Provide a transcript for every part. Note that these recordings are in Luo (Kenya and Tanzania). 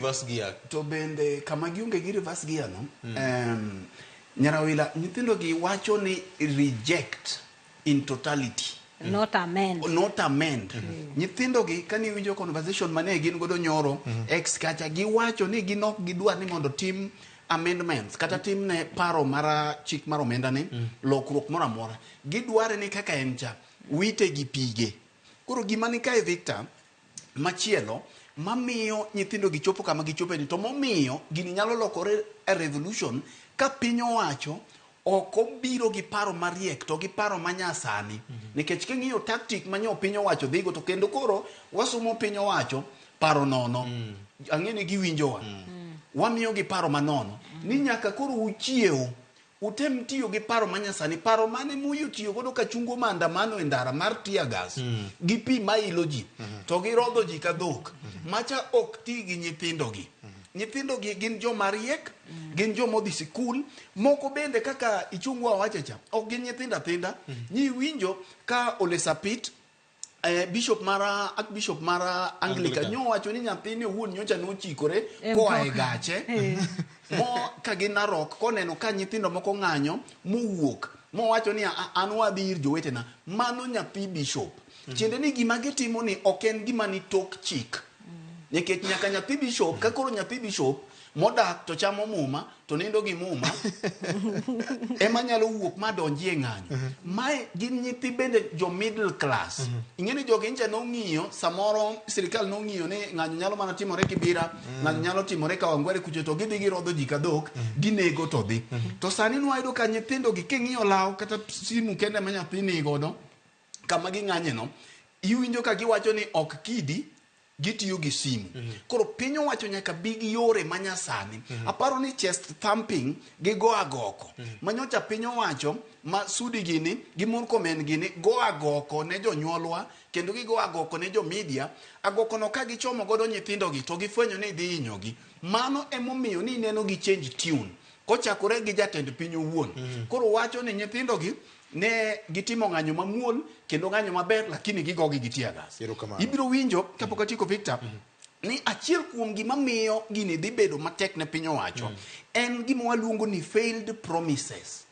reverse gear. To bende kama giunge gi reverse gear no, nyarawila nyithindo gi wacho ni reject in totality. Not amend. Not amend. Nyithindo gi kani winjo conversation mane gin godo nyoro ex kacha giwacho ni ginok gidwa ni mondo tim amendments kata tim ne paro mara chik mar omenda ni lokruok moro amora. Gidware ni kaka en cha wite gi pige. Koro gima ni kae Victor machielo mamiyo nyithindo gi chopo kama gichope ni to momiyo gini nyalo lokore a revolution ka piny owacho oko biro gi paro mariek to gi paro manyasani nikech king'iyo tactic manyo piny owacho dhigo to kendo koro wasumo piny owacho paro nono ang'eni giwinjowa wamiyo gi paro manono ni nyaka koro uchiew utem tiyo gi paro manyasani paro mane muyo tiyo godo ka chungo maandamano e ndara mar tear gas gi pi mailo ji to gi rodho ji ka dhok macha ok ti gi nyithindo gi gin joma riek gin joma odhi sikul moko bende kaka ichungwa wachacha ok gin nyithindo athinda nyi winjo ka Ole Sapit Archbishop mara Anglican nyo wacho ni nyathine wuon nyocha nochikore koa e gache mo ka gin Narok koneno ka nyithindo moko ng'anyo mowuok mo wacho ni an wadhi ir jowetena mano nyathi bishop chiende ni gima gitimo ni ok en gima ni tok chik nikech nyaka nyathi bishop ka koro nyathi bishop modak to chamo muma to nindo gi muma ema nyalo wuok ma donji e ng'anyo mae gin nyithi bende jo middle class ing'eni jogi ncha nong'iyo samoro sirikal nong'iyo ni ng'anyo nyalo mana timore Kibira ng'anyo nyalo timore Kawangware kucho to gidhi girodho ji ka dhok ginego to dhi to sani nwayudo ka nyithindo gi king'iyo law kata simu kende ma nyathi nigodo kama ging'anye no iwinjo ka giwacho ni ok kidi gitiyo gi simu koro piny owacho nyaka bi gi yore manyasani aparo ni chest thumping gi go agoko manyocha piny owacho ma Sudi gini gi Murkomen gini go agoko ne jonyuolwa kendo gi go agoko ne jo media agoko no ka gichomo godo nyithindo gi to gifwenyo ni dhi hinyo gi mano emomiyo ni neno gi change tune kochakore gi jatend piny owuon koro wacho ni nyithindo gi ne gitimo ng'anyo mamuol kendo ng'anyo maber lakini gigogi gi tear gas ibiro winjo kapok atieko Victor ni achiel kuom gima miyo gini dhi bedo matek ne piny owacho en gima waluongo ni failed promises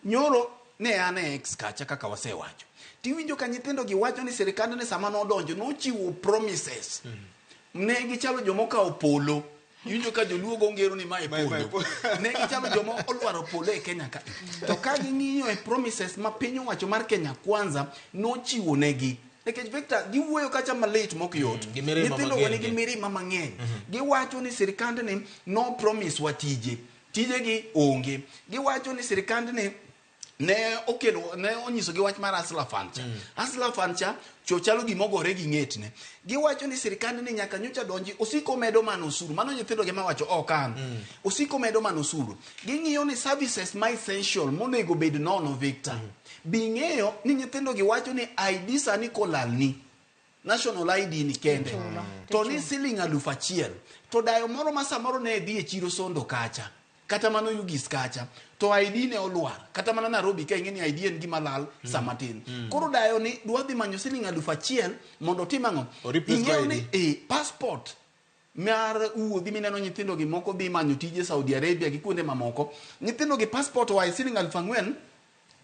nyoro ne ane ex kacha kaka wasewacho tiwinjo ka nyithindo gi wacho ni sirikand ne sama nodonjo nochiwo promises ne gichalo jomokawo polo yunjo ka joluo go ngero ni mai polo ne gichalo joma olwaro polo e Kenya ka to ka ging'iyo e promises ma piny owacho mar Kenya Kwanza nochiwo negi nikech Victor giwuoyo kacha malit mok yot nyithindo wani gi mirima mang'eny giwacho ni sirikand ni no promise wa tije gi onge giwacho ni sirikand ni ne onyiso gi wach mar Asla Fancha chalo gimogore gi ng'etne giwacho ni sirikand ni nyaka nyocha donji osiko medo mano osuru mano nyithindo gi mawacho okan osiko medo mano osuru ging'iyo ni services ma essential monego bed nono Victor bing'eyo ni nyithindo gi wacho ni ID sani kolal ni national ID ni kende to ni siling 1,000 to dayo moro ma samoro ne dhi e chiro Sondo kacha kata mano Yugis kacha to ID ne olwar kata mana Nairobi ka ing'eni ID en gima lal samatin koro dayo ni dwadhi manyo siling 1,000 mondo timang'o ing'eyo ni passport mar wuodhi mineno nyithindo gi moko dhi manyo tije Saudi Arabia gi kuonde mamoko nyithindo gi passport wa siling 4,000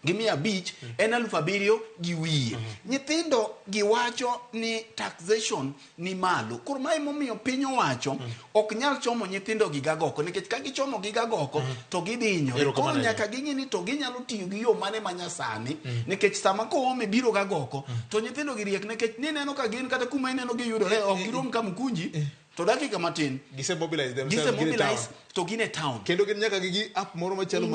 gi 500 en 7,000 gi wiye nyithindo gi wacho ni taxation ni malo koro mae momiyo piny owacho ok nyal chomo nyithindo gi gagoko nikech ka gichomo gi gagoko to gidinyo koro nyaka ging'i ni to ginyalo tiyo gi yo mane manyasani nikech sama koome biro gagoko to nyithindo gi riek nikech ni neno ka gin kata kuma ineno gi yudore ok girom ka Mkunji to dakika matin gise mobilize to gin e town kendo gin nyaka gi app moro machalo